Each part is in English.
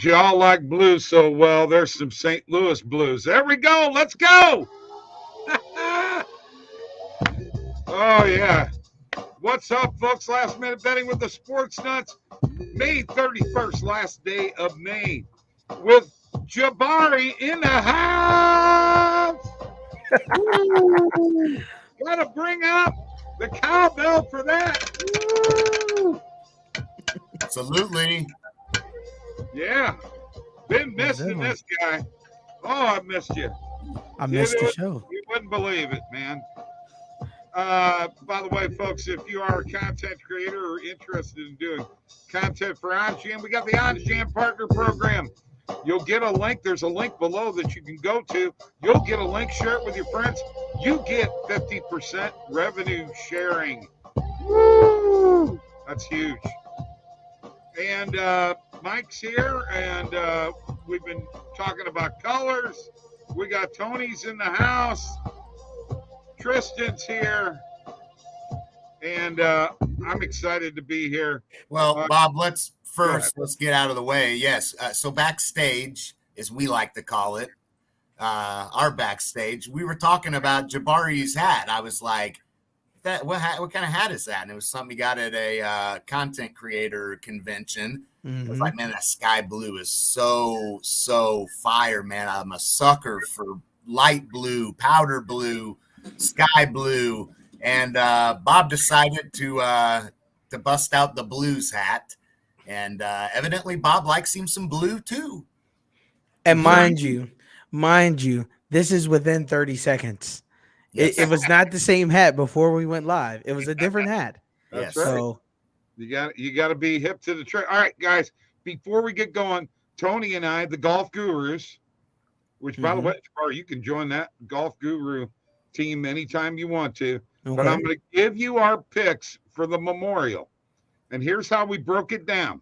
y'all like blues so well, there's some St. Louis blues. There we go. Let's go. Oh, yeah. What's up, folks? Last minute betting with the Sports Nuts. May 31st, last day of May, with Jabari in the house. Gotta bring up the cowbell for that. Woo. Absolutely. Yeah. Been missing this guy. Oh, I missed you. I missed the show. You wouldn't believe it, man. By the way, folks, if you are a content creator or interested in doing content for OddsJam, we got the OddsJam Partner Program. You'll get a link. There's a link below that you can go to. You'll get a link. Share it with your friends. You get 50% revenue sharing. Woo! That's huge. And Mike's here, and we've been talking about colors. We got Tony's in the house. Tristan's here. And I'm excited to be here. Well, Bob, let's get out of the way. Yes. So backstage, as we like to call it, our backstage, we were talking about Jabari's hat. I was like, what kind of hat is that? And it was something he got at a content creator convention. Mm-hmm. I was like, man, that sky blue is so fire, man. I'm a sucker for light blue, powder blue, sky blue. And Bob decided to bust out the blues hat. And evidently Bob likes him some blue too. And mind you, this is within 30 seconds. Yes. It was not the same hat before we went live. It was a different hat. That's right. So you got to be hip to the trend. All right, guys, before we get going, Tony and I, the Golf Gurus, which by the way, you can join that Golf Guru team anytime you want to. Okay. But I'm going to give you our picks for the Memorial. And here's how we broke it down.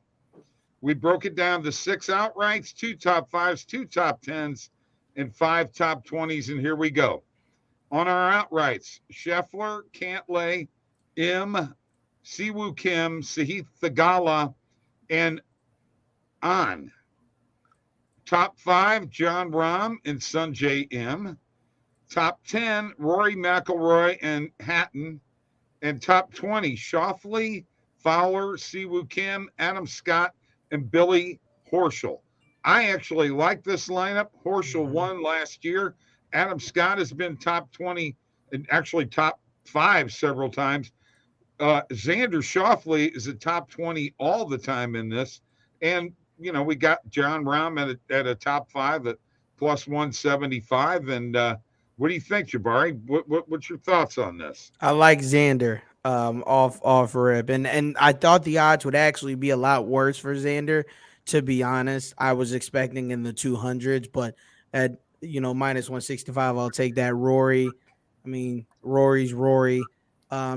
We broke it down to 6 outrights, 2 top 5s, 2 top 10s, and 5 top 20s. And here we go. On our outrights, Scheffler, Cantlay, Siwoo Kim, Sahith Theegala, and On. Top 5, John Rahm and Sungjae M. Top 10, Rory McIlroy and Hatton. And top 20, Schauffele, Fowler, Siwoo Kim, Adam Scott, and Billy Horschel. I actually like this lineup. Horschel won last year. Adam Scott has been top 20 and actually top 5 several times. Xander Schauffele is a top 20 all the time in this. And, we got John Rahm at a top 5 at plus 175. And what do you think, Jabari? What's your thoughts on this? I like Xander off rip. And I thought the odds would actually be a lot worse for Xander, to be honest. I was expecting in the 200s, but at minus 165, I'll take that. Rory, Rory's Rory.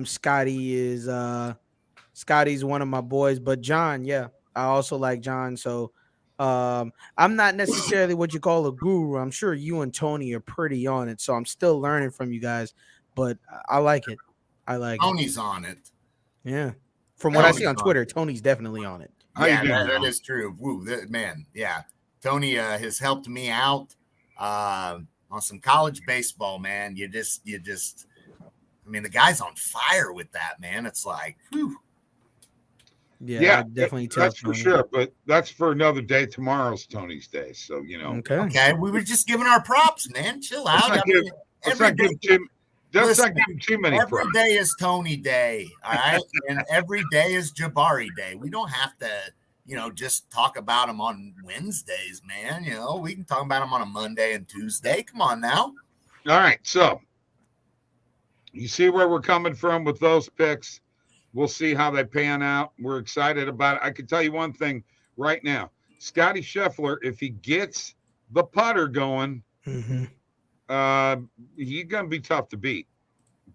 Scotty's one of my boys, but John, yeah, I also like John. So I'm not necessarily what you call a guru. I'm sure you and Tony are pretty on it, so I'm still learning from you guys, but I like it. Tony's on it. Yeah. From what I see on Twitter, Tony's definitely on it. Yeah, that is true. Woo, man. Yeah. Tony has helped me out on some college baseball, man. You just, the guy's on fire with that, man. It's like, whew. Yeah, definitely. That's for sure, but that's for another day. Tomorrow's Tony's day, so Okay, we were just giving our props, man. Chill out. Let's not give too many props. Every day is Tony Day, all right, and every day is Jabari Day. We don't have to, just talk about them on Wednesdays, man. We can talk about them on a Monday and Tuesday. Come on now. All right, so you see where we're coming from with those picks. We'll see how they pan out. We're excited about it. I can tell you one thing right now. Scotty Scheffler, if he gets the putter going, he's going to be tough to beat.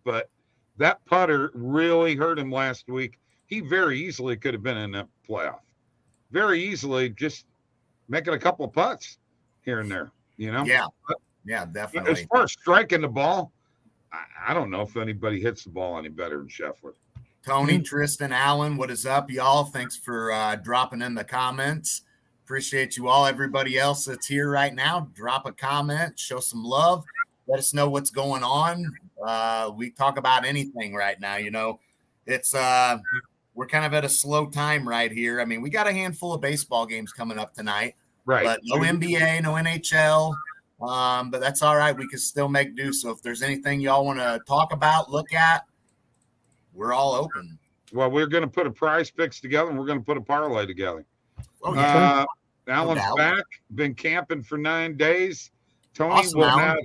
But that putter really hurt him last week. He very easily could have been in the playoff. Very easily, just making a couple of putts here and there, Yeah, definitely. As far as striking the ball, I don't know if anybody hits the ball any better than Scheffler. Tony, Tristan, Allen, what is up, y'all? Thanks for dropping in the comments. appreciate you all. Everybody else that's here right now, drop a comment, show some love. Let us know what's going on. We talk about anything right now. It's we're kind of at a slow time right here. I mean, we got a handful of baseball games coming up tonight, Right. but no NBA, no NHL. But that's all right. We can still make do. So if there's anything y'all want to talk about, look at, we're all open. Well, we're going to put a prize picks together, and we're going to put a parlay together. Oh, yeah. Alan's back. Been camping for 9 days. Tony Awesome, will Alan. have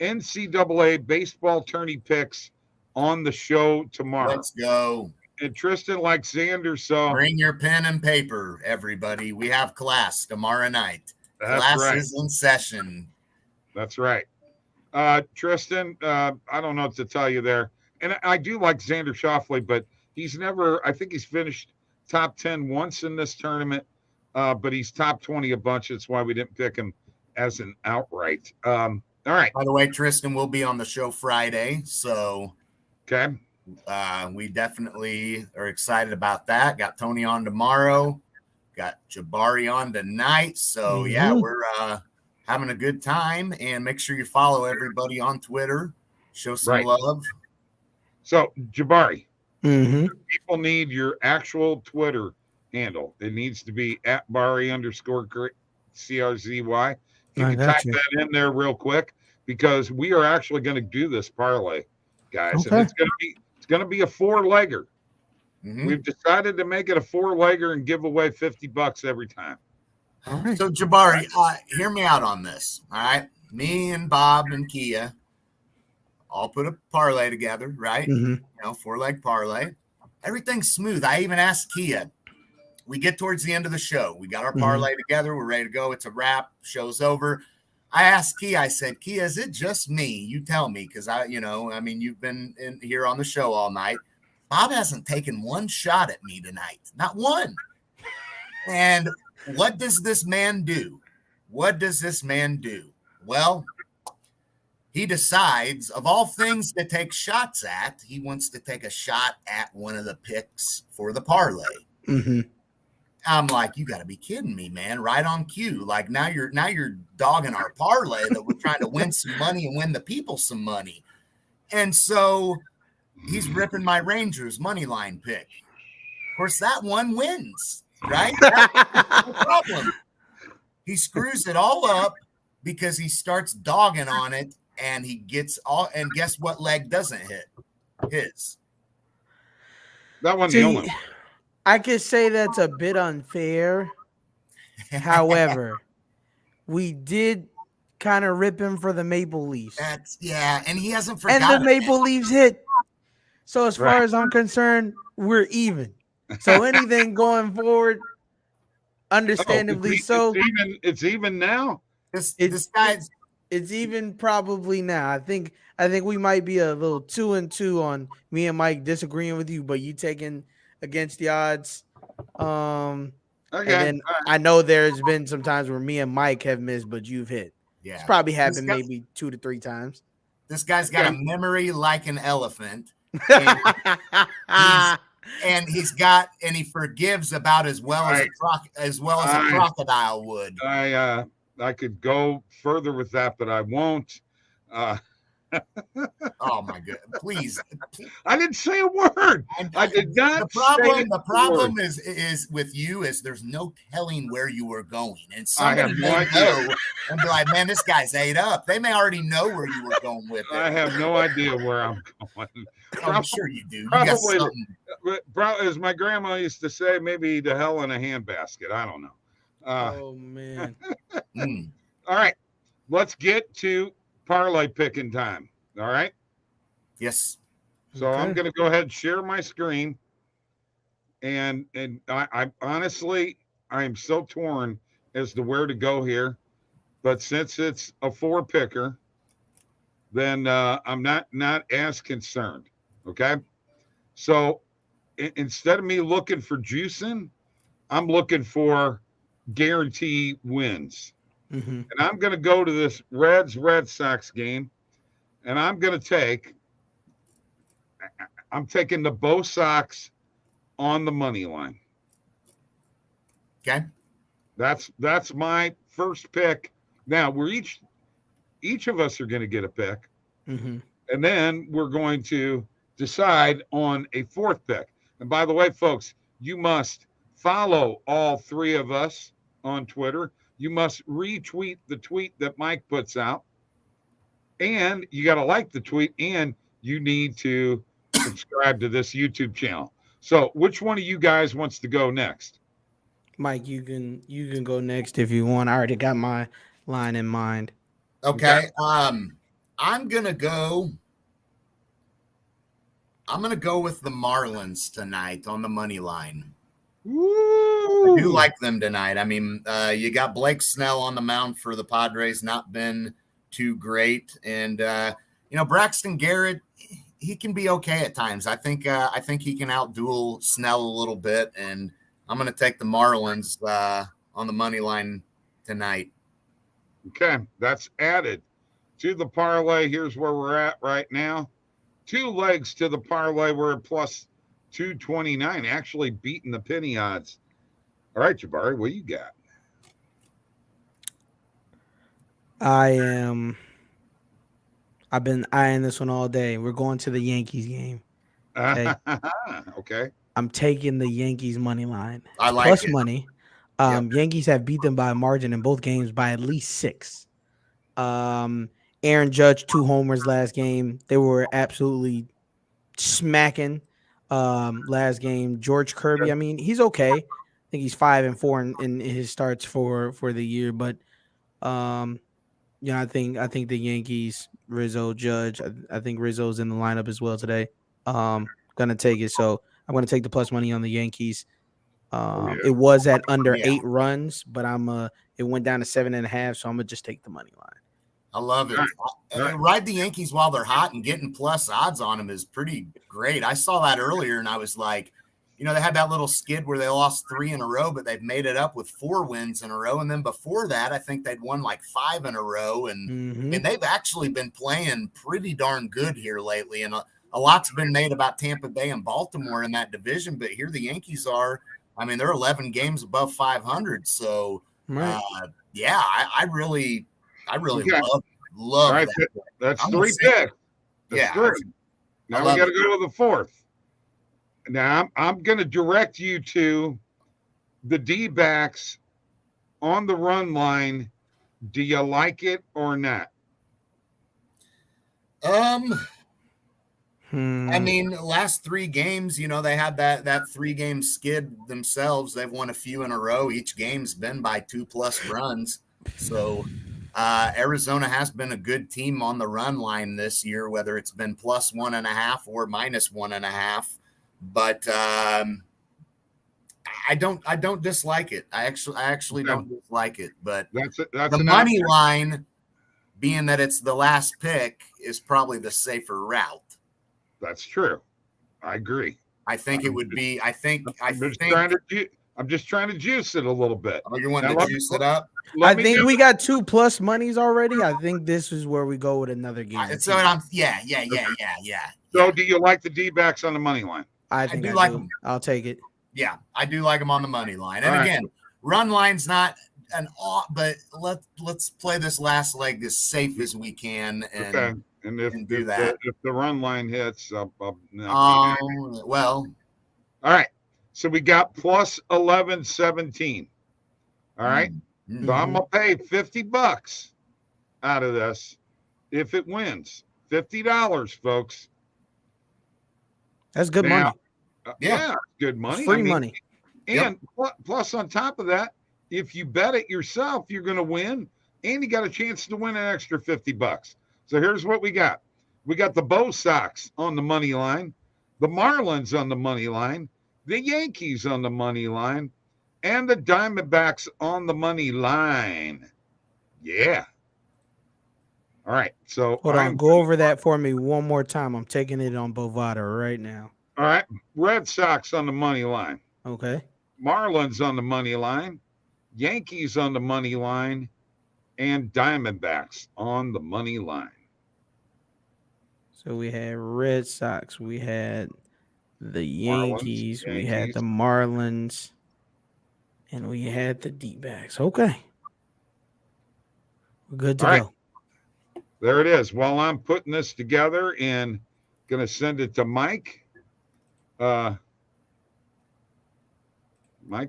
NCAA baseball tourney picks on the show tomorrow. Let's go. And Tristan likes Xander, so bring your pen and paper, everybody. We have class tomorrow night. That's class right. is in session. That's right. Tristan, I don't know what to tell you there. And I do like Xander Schauffele, but he's never, I think he's finished top 10 once in this tournament, but he's top 20 a bunch. That's why we didn't pick him as an outright. All right. By the way, Tristan will be on the show Friday. So, okay. We definitely are excited about that. Got Tony on tomorrow. Got Jabari on tonight. So, yeah, we're having a good time. And make sure you follow everybody on Twitter. Show some love. So, Jabari, people need your actual Twitter handle. It needs to be at Bari_CRZY. You can type that in there real quick because we are actually going to do this parlay, guys. Okay. And it's going to be a 4-legger. We've decided to make it a 4-legger and give away $50 every time. All right. So, Jabari, hear me out on this. All right. Me and Bob and Kia all put a parlay together, right? 4-leg parlay. Everything's smooth. I even asked Kia. We get towards the end of the show. We got our parlay together. We're ready to go. It's a wrap. Show's over. I asked Kia, I said, Kia, is it just me? You tell me, because you've been in here on the show all night. Bob hasn't taken one shot at me tonight. Not one. And what does this man do? Well, he decides, of all things to take shots at, he wants to take a shot at one of the picks for the parlay. I'm like, you got to be kidding me, man. Right on cue. Like now you're dogging our parlay that we're trying to win some money and win the people some money. And so he's ripping my Rangers money line pick. Of course, that one wins, right? That's no problem. He screws it all up because he starts dogging on it and he gets all, and guess what leg doesn't hit? His. That one's the only. I could say that's a bit unfair. However, we did kind of rip him for the Maple Leafs. And he hasn't forgotten. And the Maple Leafs hit. So as far as I'm concerned, we're even. So anything going forward, understandably so. It's even now. This guy's. It's even probably now. I think we might be a little 2-2 on me and Mike disagreeing with you, but you taking against the odds. And then I know there's been some times where me and Mike have missed, but you've hit. Yeah, it's probably happened maybe 2 to 3 times. This guy's got a memory like an elephant, and he forgives about as well as a crocodile would. I could go further with that, but I won't. Oh my God! Please, I didn't say a word. I did not. The problem is with you is there's no telling where you were going, and somebody may know and be like, "Man, this guy's ate up." They may already know where you were going with it. I have no idea where I'm going. I'm sure you do. Probably, as my grandma used to say, maybe to hell in a handbasket. I don't know. Oh man! All right, let's get to parlay picking time. All right. Yes. So I'm going to go ahead and share my screen. And I honestly, I am so torn as to where to go here. But since it's a 4-picker, then I'm not as concerned. Okay. So instead of me looking for juicing, I'm looking for guarantee wins. And I'm going to go to this Red Sox game, and I'm taking the Bo Sox on the money line. Okay. That's my first pick. Now we're each of us are going to get a pick, Mm-hmm. and then we're going to decide on a fourth pick. And by the way, folks, you must follow all three of us on Twitter. You must retweet the tweet that Mike puts out, and you got to like the tweet, and you need to subscribe to this YouTube channel. So, which one of you guys wants to go next? Mike, you can go next if you want. I already got my line in mind. Okay. I'm gonna go with the Marlins tonight on the money line. Woo! I do like them tonight. I mean, you got Blake Snell on the mound for the Padres, not been too great, and Braxton Garrett, he can be okay at times. I think he can outduel Snell a little bit, and I'm going to take the Marlins on the money line tonight. Okay, that's added to the parlay. Here's where we're at right now. 2 legs to the parlay. We're at plus 229, actually beating the penny odds. All right, Jabari, what you got? I've been eyeing this one all day. We're going to the Yankees game. Okay. Okay. I'm taking the Yankees money line. I like plus it. money. Yep. Yankees have beat them by a margin in both games by at least 6. Aaron Judge 2 homers last game. They were absolutely smacking last game. George Kirby, I mean, he's okay. I think he's 5-4 in his starts for the year, but I think the Yankees, Rizzo, Judge. I think Rizzo's in the lineup as well today. Gonna take it. So I'm gonna take the plus money on the Yankees. It was at under 8 runs, but it went down to 7.5, so I'm gonna just take the money line. I love it. Right. Ride the Yankees while they're hot, and getting plus odds on them is pretty great. I saw that earlier, and I was like, they had that little skid where they lost 3 in a row, but they've made it up with 4 wins in a row. And then before that, I think they'd won like 5 in a row. And they've actually been playing pretty darn good here lately. And a lot's been made about Tampa Bay and Baltimore in that division, but here the Yankees are. I mean, they're 11 games above 500. So, right. I really love right, that. That's 3 picks. That's 3. Now we got to go to the 4th. Now I'm going to direct you to the D-backs on the run line. Do you like it or not? I mean, last 3 games, they had that 3-game skid themselves. They've won a few in a row. Each game's been by 2+ runs. So Arizona has been a good team on the run line this year, whether it's been plus 1.5 or minus 1.5. But I don't dislike it. I actually don't dislike it. But that's the money line, being that it's the last pick, is probably the safer route. That's true. I agree. I think it would be. I'm just trying to juice it a little bit. Oh, you want to juice it up? I think we got 2 plus monies already. I think this is where we go with another game. So yeah. So do you like the D-backs on the money line? I do like them. I'll take it. Yeah, I do like them on the money line. And again, run line's not an but let's play this last leg as safe as we can and do that. If the run line hits, well, all right. So we got plus 11-17. All right. Mm-hmm. So I'm gonna pay $50 out of this if it wins. $50, folks. That's good money. Yeah, good money. Free money. And plus, on top of that, if you bet it yourself, you're going to win, and you got a chance to win an extra $50. So here's what we got. We got the Bo Sox on the money line, the Marlins on the money line, the Yankees on the money line, and the Diamondbacks on the money line. Yeah. All right. So hold on. Go over that for me one more time. I'm taking it on Bovada right now. All right. Red Sox on the money line. Okay. Marlins on the money line. Yankees on the money line. And Diamondbacks on the money line. So we had Red Sox. We had the Yankees. We had the Marlins. And we had the D-backs. Okay. We're good to All right. go. There it is. While I'm putting this together and going to send it to Mike. Mike,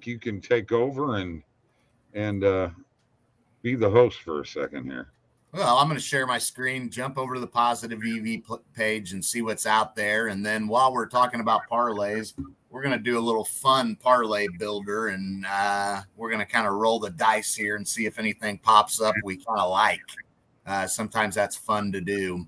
you can take over and be the host for a second here. Well, I'm going to share my screen, jump over to the Positive EV page and see what's out there. And then while we're talking about parlays, we're going to do a little fun parlay builder, and we're going to kind of roll the dice here and see if anything pops up we kind of like. Sometimes that's fun to do.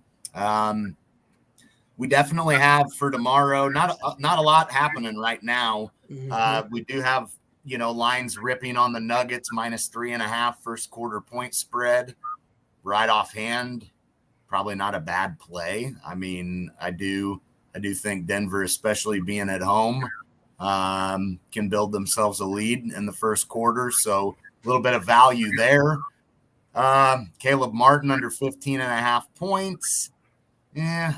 We definitely have for tomorrow, not a lot happening right now. We do have, lines ripping on the Nuggets -3.5 first quarter point spread. Right offhand, probably not a bad play. I mean, I do think Denver, especially being at home, can build themselves a lead in the first quarter. So a little bit of value there. Caleb Martin under 15.5 points. Yeah,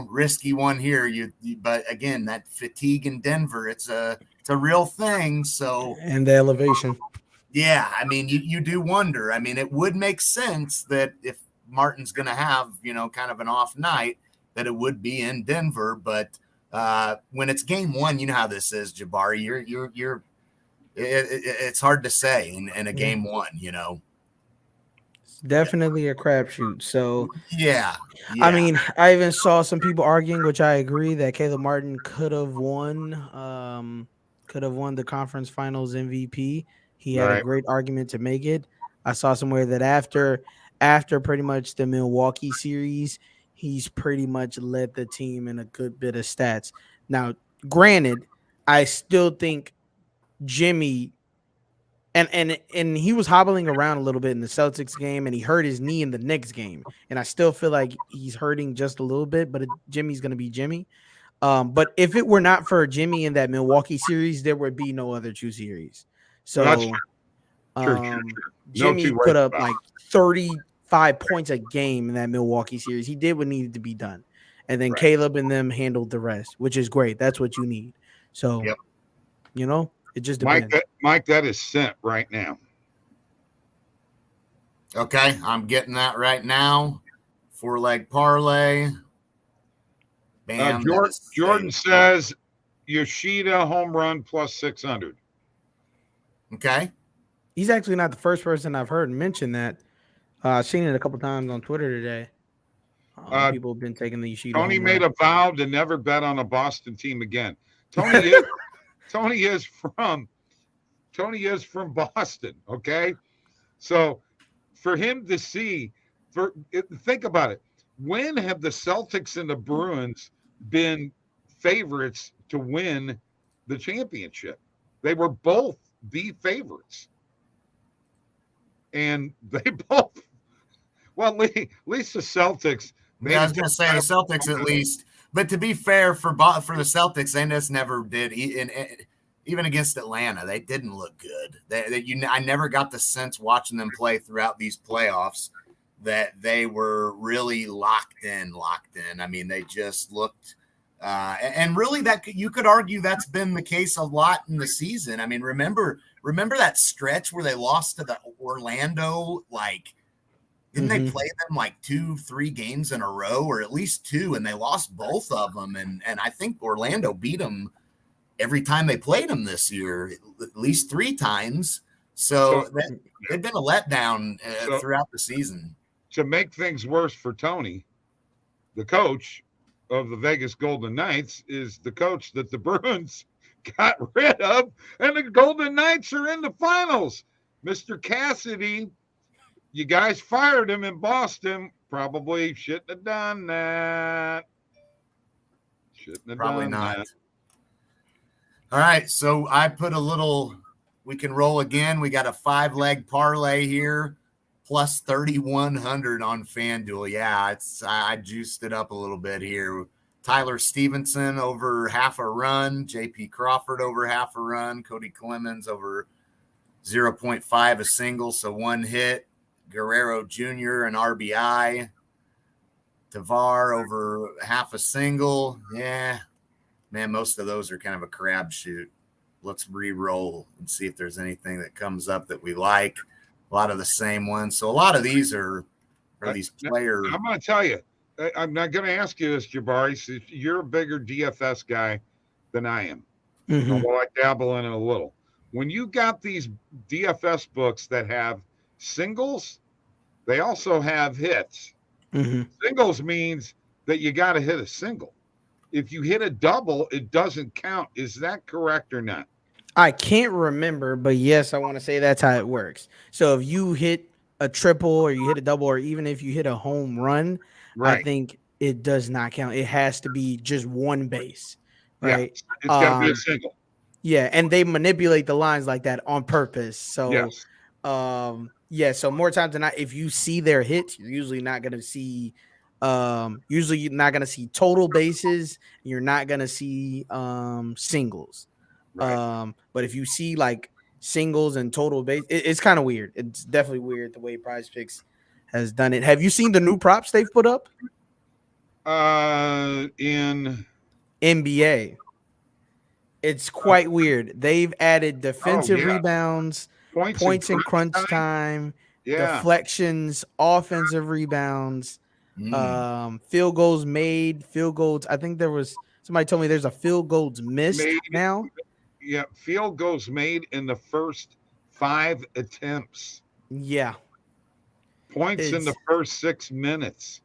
risky one here. But again, that fatigue in Denver, it's a real thing. So, and the elevation. Yeah, I mean, you do wonder. I mean, it would make sense that if Martin's going to have, kind of an off night, that it would be in Denver. But when it's game one, you know how this is, Jabari. It's hard to say in a game one. It's definitely a crapshoot. So yeah. I mean, I even saw some people arguing, which I agree, that Caleb Martin could have won the conference finals MVP. He had a great argument to make it. I saw somewhere that after pretty much the Milwaukee series, he's pretty much led the team in a good bit of stats. Now, granted, I still think Jimmy and he was hobbling around a little bit in the Celtics game, and he hurt his knee in the Knicks game. And I still feel like he's hurting just a little bit, but Jimmy's going to be Jimmy. But if it were not for Jimmy in that Milwaukee series, there would be no other two series. So True. Jimmy put up like 35 points a game in that Milwaukee series. He did what needed to be done. And then Caleb and them handled the rest, which is great. That's what you need. So, it just depends. Mike, that is sent right now. Okay, I'm getting that right now. 4-leg parlay. Bam. Jordan says Yoshida home run plus 600. Okay. He's actually not the first person I've heard mention that. I've seen it a couple times on Twitter today. People have been taking the Yoshida. Tony made a vow to never bet on a Boston team again. Tony is from Boston. Okay, so for him to think about it. When have the Celtics and the Bruins been favorites to win the championship? They were both the favorites. And they both, well, at least the Celtics. I was going to say the Celtics at least. But to be fair, for the Celtics, they just never did. Even against Atlanta, they didn't look good. I never got the sense watching them play throughout these playoffs that they were really locked in. I mean, they just looked and really that you could argue that's been the case a lot in the season. I mean, remember that stretch where they lost to the Orlando, didn't they play them 2-3 games in a row, or at least 2, and they lost both of them? And I think Orlando beat them every time they played them this year, at least 3 times. So they've been a letdown throughout the season. To make things worse for Tony, the coach of the Vegas Golden Knights is the coach that the Bruins got rid of, and the Golden Knights are in the finals. Mr. Cassidy, you guys fired him in Boston. Probably shouldn't have done that. Probably not. All right, so I put we can roll again. We got a 5-leg parlay here, plus 3,100 on FanDuel. Yeah, I juiced it up a little bit here. Tyler Stevenson over half a run, JP Crawford over half a run, Cody Clemens over 0.5 a single, so 1 hit. Guerrero Jr. an RBI. Tavar over half a single. Yeah, man, most of those are kind of a crapshoot. let's re-roll and see if there's anything that comes up that we like. A lot of the same ones. So a lot of these are these player. I'm going to tell you, I'm not going to ask you this, Jabari. So you're a bigger DFS guy than I am, although I dabble in it a little. When you got these DFS books that have singles, they also have hits. Singles means that you got to hit a single. If you hit a double, it doesn't count. Is that correct or not? I can't remember, but yes, I want to say that's how it works. So if you hit a triple or you hit a double, or even if you hit a home run, Right. I think it does not count. It has to be just one base, right? Yeah, it's got to be a single. Yeah, and they manipulate the lines like that on purpose. So, yes. So more times than not, if you see their hits, you're usually not going to see. Usually you're not going to see total bases. You're not going to see singles. Right. But if you see like singles and total base, it's kind of weird. It's definitely weird the way Prize Picks has done it. Have you seen the new props they've put up? In NBA. It's quite weird. They've added defensive rebounds, points in crunch time, deflections, offensive rebounds, field goals made, field goals. I think there was somebody told me there's a field goals missed now. Yeah, field goals made in the first 5 attempts. Yeah. Points in the first 6 minutes.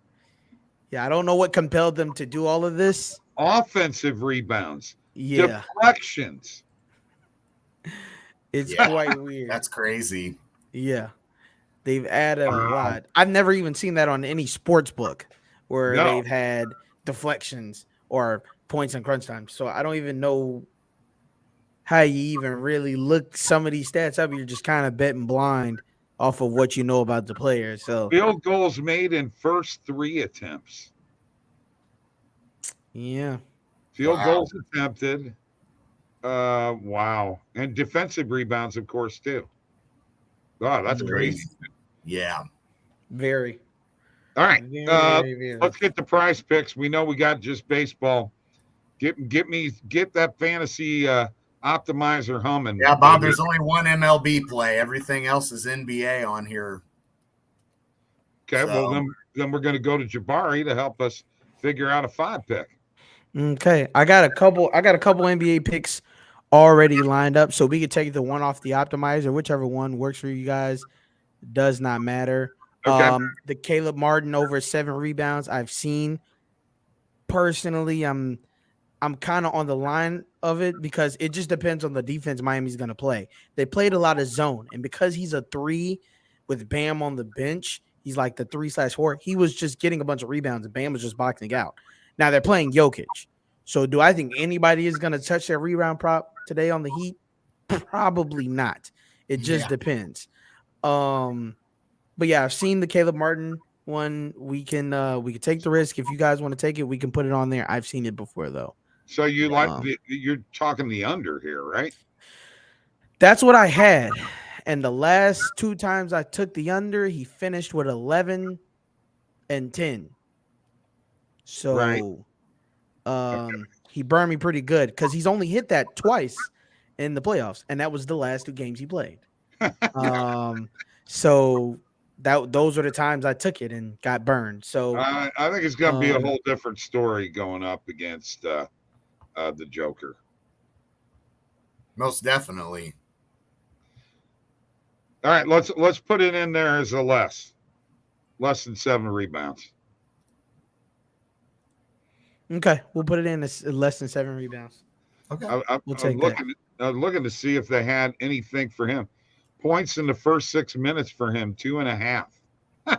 Yeah, I don't know what compelled them to do all of this. Offensive rebounds. Yeah. Deflections. It's quite weird. That's crazy. Yeah. They've added a lot. I've never even seen that on any sports book where they've had deflections or points in crunch time. So I don't even know how you even really look some of these stats up. You're just kind of betting blind off of what you know about the players. So field goals made in first 3 attempts. Yeah. Field goals attempted. Wow. And defensive rebounds, of course, too. Oh, that's crazy. Yeah. Very. All right. Very. Let's get the Prize Picks. We know we got just baseball. Get that fantasy optimizer humming. Yeah, Bob, there's only one MLB play. Everything else is NBA on here. Okay, well then we're going to go to Jabari to help us figure out a 5-pick. Okay, I got a couple NBA picks already lined up, so we could take the one off the optimizer, whichever one works for you guys. Does not matter. Okay. The Caleb Martin over 7 rebounds I've seen. Personally, I'm kind of on the line of it because it just depends on the defense Miami's going to play. They played a lot of zone, and because he's a 3 with Bam on the bench, he's like the 3/4. He was just getting a bunch of rebounds, and Bam was just boxing out. Now they're playing Jokic. So do I think anybody is going to touch their rebound prop today on the Heat? Probably not. It just depends. But yeah, I've seen the Caleb Martin one. We can take the risk. If you guys want to take it, we can put it on there. I've seen it before though. So you're talking the under here, right? That's what I had. And the last 2 times I took the under, he finished with 11 and 10. So he burned me pretty good because he's only hit that twice in the playoffs, and that was the last 2 games he played. So those are the times I took it and got burned. So I think it's going to be a whole different story going up against the Joker. Most definitely. All right, let's put it in there as a less than 7 rebounds. Okay, we'll put it in as less than 7 rebounds. Okay, we'll take that. I'm looking to see if they had anything for him. Points in the first 6 minutes for him, 2.5.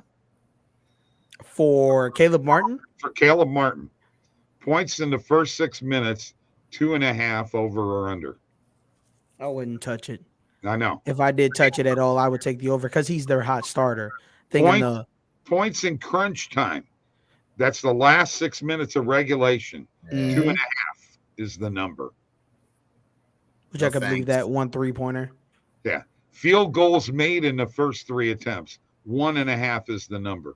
For Caleb Martin? For Caleb Martin. Points in the first 6 minutes, 2.5 over or under. I wouldn't touch it. I know. If I did touch it at all, I would take the over because he's their hot starter. Points in crunch time. That's the last 6 minutes of regulation. 2.5 is the number. Which I could believe that 1 3-pointer. Yeah. Field goals made in the first 3 attempts. 1.5 is the number.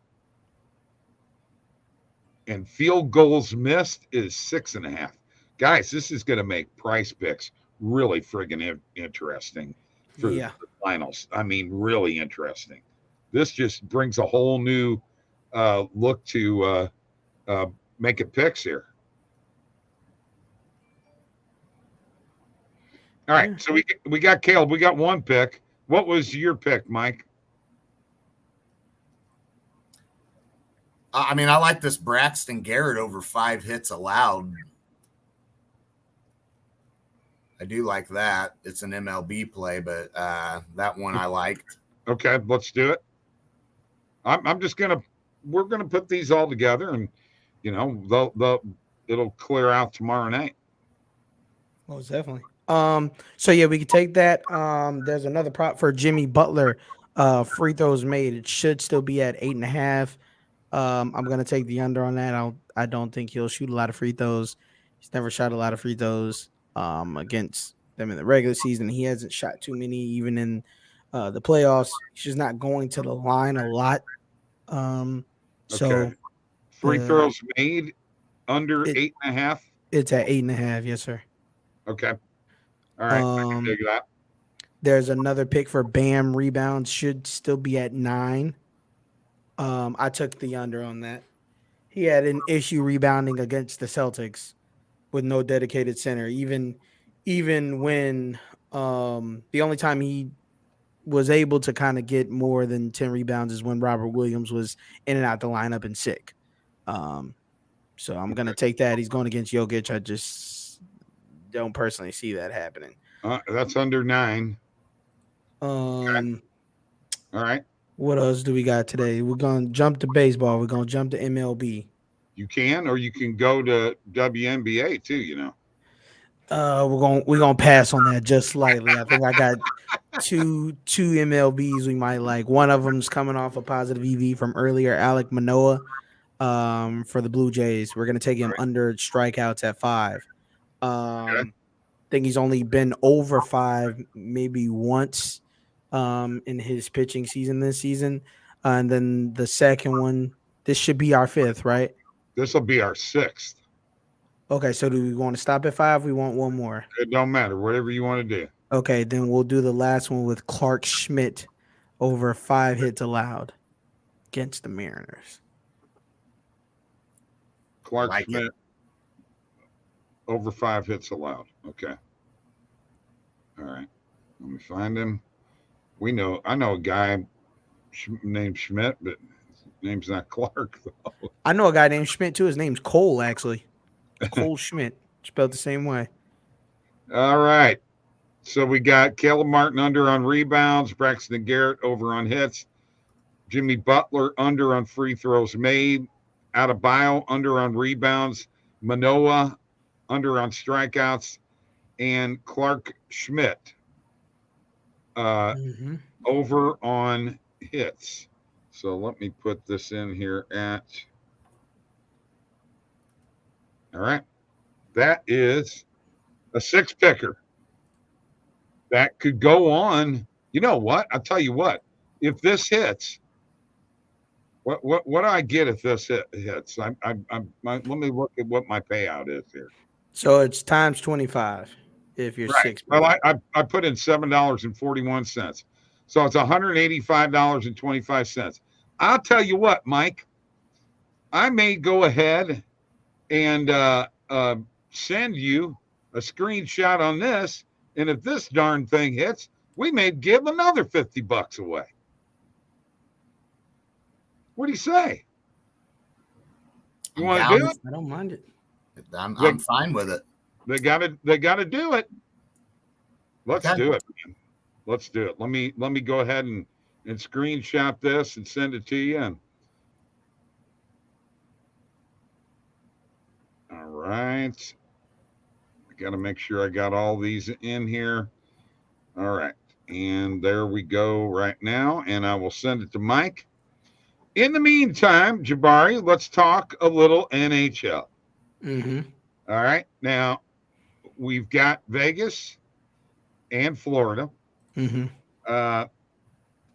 And field goals missed is 6.5. Guys, this is going to make Prize Picks really friggin' interesting for Yeah. the finals. I mean, really interesting. This just brings a whole new look to making picks here. All right, so we got Caleb. We got one pick. What was your pick, Mike? I mean, I like this Braxton Garrett over 5 hits allowed. I do like that. It's an MLB play, but that one I liked. Okay, let's do it. I'm just we're gonna put these all together, and you know, it'll clear out tomorrow night. Most definitely. So yeah, we can take that. There's another prop for Jimmy Butler. Free throws made. It should still be at 8.5. I'm gonna take the under on that. I don't think he'll shoot a lot of free throws. He's never shot a lot of free throws against them in the regular season. He hasn't shot too many even in the playoffs. He's just not going to the line a lot. So okay. Free throws made under 8.5. It's at 8.5. Yes, sir. Okay. All right. I can dig that. There's another pick for Bam rebounds. Should still be at 9. I took the under on that. He had an issue rebounding against the Celtics with no dedicated center. Even when the only time he was able to kind of get more than 10 rebounds is when Robert Williams was in and out the lineup and sick. So I'm gonna take that. He's going against Jokic. I just don't personally see that happening. That's under 9. Okay. All right. What else do we got today? We're gonna jump to baseball. We're gonna jump to MLB. You can, or you can go to WNBA too. You know. We're gonna pass on that just slightly. I think I got two MLBs we might like. One of them's coming off a positive EV from earlier, Alek Manoah, for the Blue Jays. We're gonna take him under strikeouts at 5. I think he's only been over 5 maybe once in his pitching season this season. And then the second one, this should be our 5th, right? This will be our 6th. Okay, so do we want to stop at 5? We want one more. It don't matter. Whatever you want to do. Okay, then we'll do the last one with Clark Schmidt over 5 hits allowed against the Mariners. Clark Schmidt over 5 hits allowed. Okay. All right. Let me find him. I know a guy named Schmidt, but his name's not Clark, though. I know a guy named Schmidt, too. His name's Cole, actually. Cole Schmidt, spelled the same way. All right. So we got Caleb Martin under on rebounds, Braxton Garrett over on hits, Jimmy Butler under on free throws made, Adebayo under on rebounds, Manoah under on strikeouts, and Clark Schmidt over on hits. So let me put this in here at. All right. That is a 6-picker. That could go on. You know what? I'll tell you what. If this hits, what do I get if this hits? Let me look at what my payout is here. So it's times 25 if you're 6. Well, I put in $7.41. So it's $185.25. I'll tell you what, Mike. I may go ahead and send you a screenshot on this, and if this darn thing hits, we may give another $50 away. What do you say? You want to do it? I don't mind it. I'm fine with it. They gotta do it. Let's do it, man. Let's do it. Let me go ahead and screenshot this and send it to you. And all right. I got to make sure I got all these in here. All right. And there we go right now. And I will send it to Mike. In the meantime, Jabari, let's talk a little NHL. All right. Now, we've got Vegas and Florida.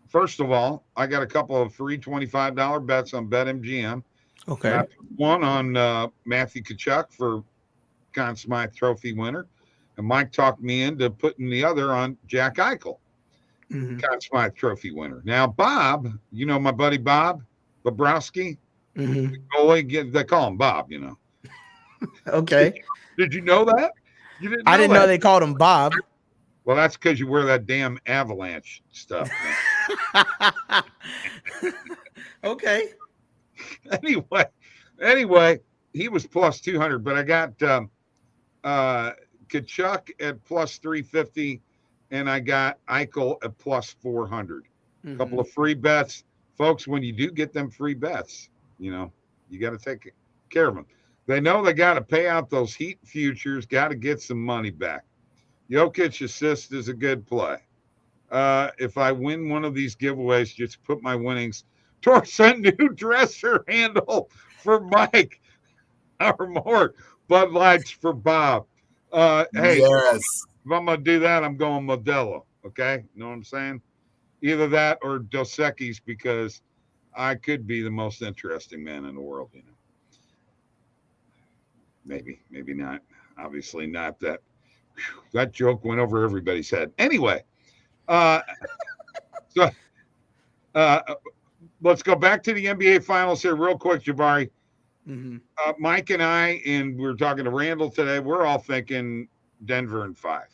First of all, I got a couple of free $25 bets on BetMGM. Okay. I put one on Matthew Tkachuk for Conn Smythe Trophy winner. and Mike talked me into putting the other on Jack Eichel, Mm-hmm. Conn Smythe Trophy winner. Now, Bob, you know my buddy Bob Bobrowski, Mm-hmm. goalie, they call him Bob, you know. Okay. Did you know that? You didn't know I didn't that. know they called him Bob. Well, that's because you wear that damn Avalanche stuff. Okay. Anyway, he was plus 200, but I got Kachuk at plus 350, and I got Eichel at plus 400. A couple of free bets. Folks, when you do get them free bets, you know, you got to take care of them. They know they got to pay out those Heat futures, got to get some money back. Jokic assist is a good play. If I win one of these giveaways, just put my winnings towards that new dresser handle for Mike or more Bud Lights for Bob. Hey, Yes. if I'm going to do that, I'm going Modelo. Okay? You know what I'm saying? Either that or Dos Equis, because I could be the most interesting man in the world, you know. Maybe not. Obviously not. That joke went over everybody's head. Anyway, so let's go back to the NBA Finals here real quick, Jabari. Mike and I, and we were talking to Randall today, we're all thinking Denver in 5.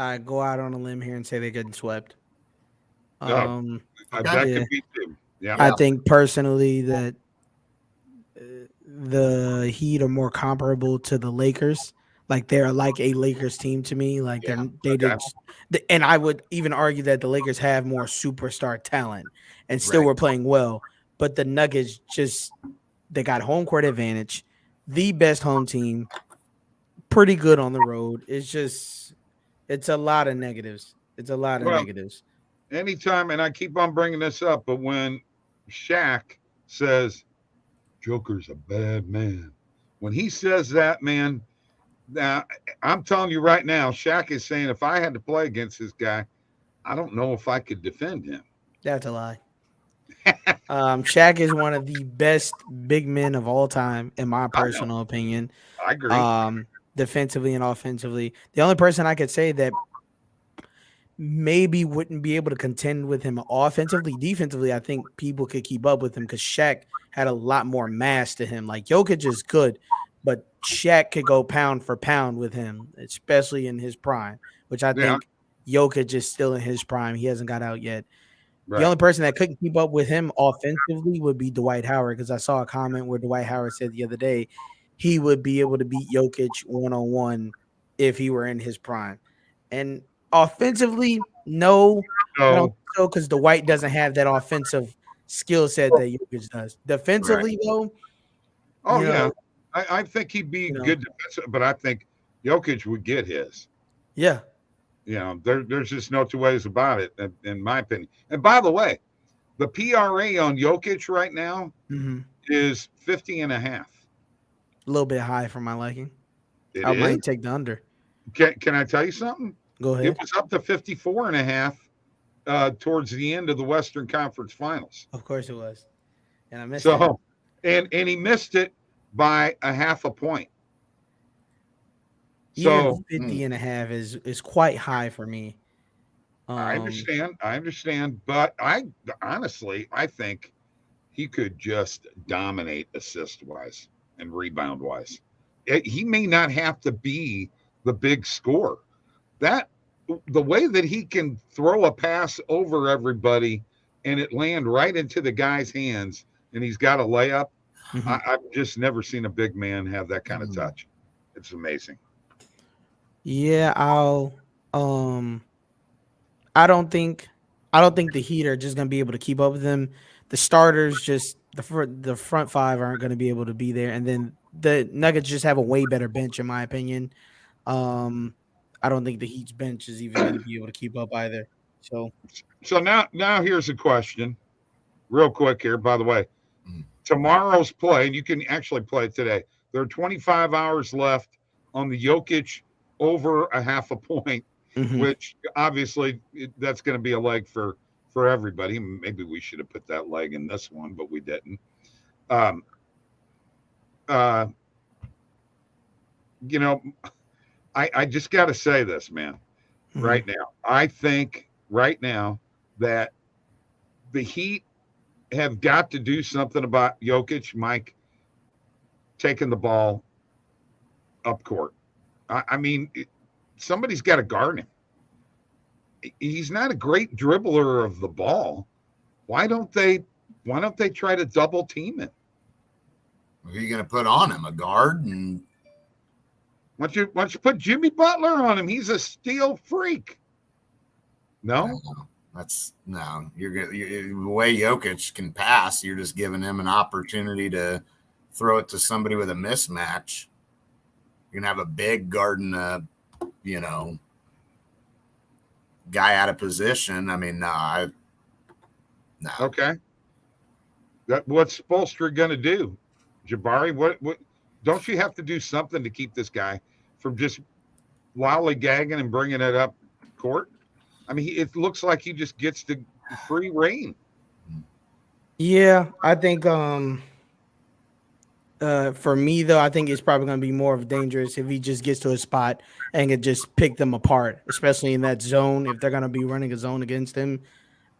I go out on a limb here and say they're getting swept. That could be too. Yeah. I think personally that the Heat are more comparable to the Lakers. Like they're like a Lakers team to me. Like and I would even argue that the Lakers have more superstar talent and still were playing well. But the Nuggets they got home court advantage, the best home team, pretty good on the road. It's a lot of negatives. It's a lot of negatives. Anytime, and I keep on bringing this up, but when Shaq says Joker's a bad man, when he says that, man, now I'm telling you right now, Shaq is saying if I had to play against this guy, I don't know if I could defend him. That's a lie. Shaq is one of the best big men of all time, in my personal opinion. I agree. Defensively and offensively. The only person I could say that maybe wouldn't be able to contend with him offensively, defensively, I think people could keep up with him because Shaq had a lot more mass to him. Like Jokic is good, but Shaq could go pound for pound with him, especially in his prime, which I think Jokic is still in his prime. He hasn't got out yet. The only person that couldn't keep up with him offensively would be Dwight Howard, because I saw a comment where Dwight Howard said the other day he would be able to beat Jokic one-on-one if he were in his prime. And offensively, no. I don't think so, because Dwight doesn't have that offensive skill set that Jokic does. Defensively, though. I think he'd be good defensive, but I think Jokic would get his. Yeah. You know, there's just no two ways about it, in my opinion. And by the way, the PRA on Jokic right now is 50.5. A little bit high for my liking. I might take the under. Can I tell you something? Go ahead. It was up to 54.5 towards the end of the Western Conference Finals. Of course it was. And I missed it. And he missed it by a half a point. So 50.5 is quite high for me. I understand. But I think he could just dominate assist-wise and rebound-wise. He may not have to be the big scorer. The way that he can throw a pass over everybody and it land right into the guy's hands and he's got a layup, I've just never seen a big man have that kind of touch. It's amazing. Yeah, I don't think the Heat are just gonna be able to keep up with them. The starters, just the front five, aren't gonna be able to be there, and then the Nuggets just have a way better bench, in my opinion. I don't think the Heat's bench is even gonna be able to keep up either. So now here's a question, real quick here. By the way, tomorrow's play, and you can actually play it today. There are 25 hours left on the Jokic over a half a point, which obviously that's going to be a leg for for everybody. Maybe we should have put that leg in this one, but we didn't. Um, you know, I just got to say this, man, right now. I think right now that the Heat have got to do something about Jokic, Mike, taking the ball up court. I mean, somebody's got to guard him. He's not a great dribbler of the ball. Why don't they try to double team him? Who are you going to put on him? A guard? And why don't you put Jimmy Butler on him? He's a steal freak. No, You're the way Jokic can pass. You're just giving him an opportunity to throw it to somebody with a mismatch. You're gonna have a big guarding guy out of position. I mean, no. Okay. What's Spoelstra gonna do, Jabari? What? Don't you have to do something to keep this guy from just lollygagging and bringing it up court? I mean, it looks like he just gets the free reign. Yeah, I think for me though, I think it's probably going to be more of dangerous if he just gets to a spot and can just pick them apart, especially in that zone. If they're going to be running a zone against him,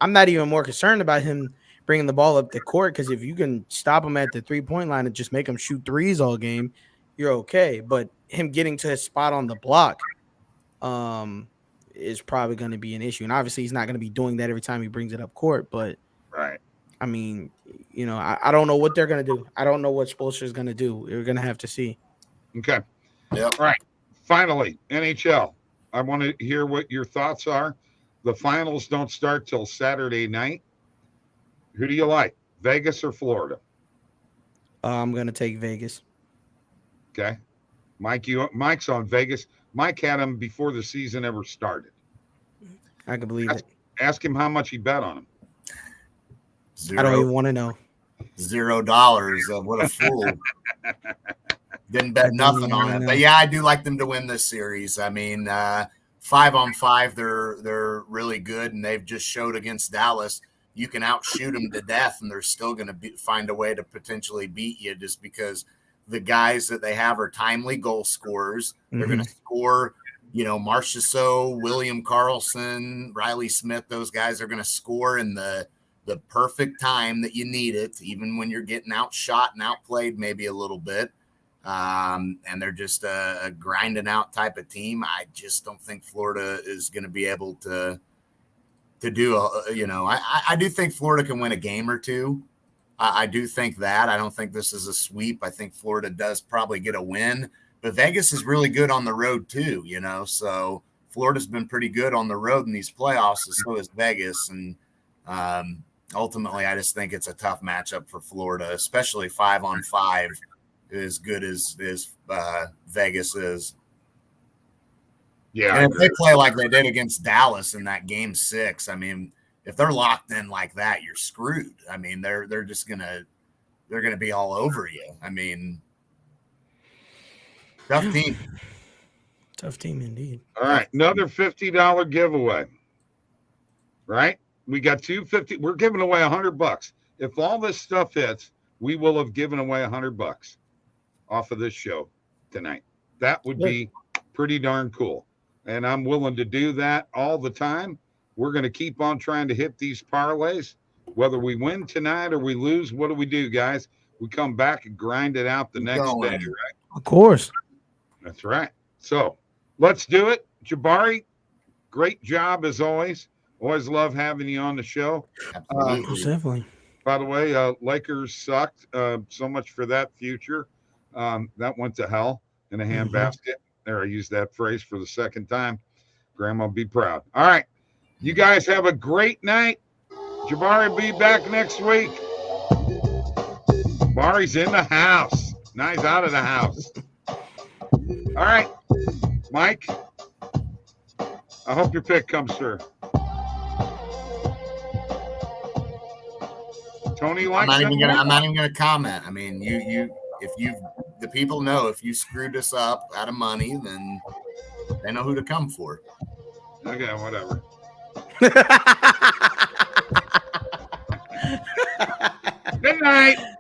I'm not even more concerned about him bringing the ball up the court, because if you can stop him at the 3-point line and just make him shoot threes all game, you're okay. But him getting to his spot on the block is probably going to be an issue. And obviously he's not going to be doing that every time he brings it up court. But right. I mean, I don't know what they're going to do. I don't know what Spoelstra is going to do. We're going to have to see. Okay. Yep. All right. Finally, NHL. I want to hear what your thoughts are. The finals don't start till Saturday night. Who do you like, Vegas or Florida? I'm going to take Vegas. Okay. Mike's on Vegas. Mike had him before the season ever started. I can believe it. Ask him how much he bet on him. Zero. I don't even want to know. $0. What a fool. Didn't bet nothing on it. But yeah, I do like them to win this series. I mean, 5-on-5, they're really good, and they've just showed against Dallas you can outshoot them to death, and they're still going to find a way to potentially beat you, just because the guys that they have are timely goal scorers. They're going to score, Marchessault, William Karlsson, Riley Smith. Those guys are going to score in the perfect time that you need it, even when you're getting outshot and outplayed maybe a little bit. And they're just a grinding out type of team. I just don't think Florida is going to be able to do I do think Florida can win a game or two. I do think that. I don't think this is a sweep. I think Florida does probably get a win, but Vegas is really good on the road too, so Florida's been pretty good on the road in these playoffs, and so is Vegas. And ultimately, I just think it's a tough matchup for Florida, especially 5-on-5, as good as Vegas is. Yeah, and if they play like they did against Dallas in that game 6, I mean, if they're locked in like that, you're screwed. I mean, they're just gonna be all over you. I mean, tough team. Tough team indeed. All right, another $50 giveaway. Right? We got $250. We're giving away $100. If all this stuff hits, we will have given away $100 off of this show tonight. That would be pretty darn cool. And I'm willing to do that all the time. We're going to keep on trying to hit these parlays. Whether we win tonight or we lose, what do we do, guys? We come back and grind it out the next day, right? Of course. That's right. So let's do it. Jabari, great job as always. Always love having you on the show. Definitely. By the way, Lakers sucked. So much for that future. That went to hell in a handbasket. There, I used that phrase for the second time. Grandma, be proud. All right. You guys have a great night. Jabari will be back next week. Bari's in the house. Now he's out of the house. All right. Mike, I hope your pick comes through. Tony, I'm not even gonna comment. I mean, the people know if you screwed us up out of money, then they know who to come for. Okay, whatever. Good night.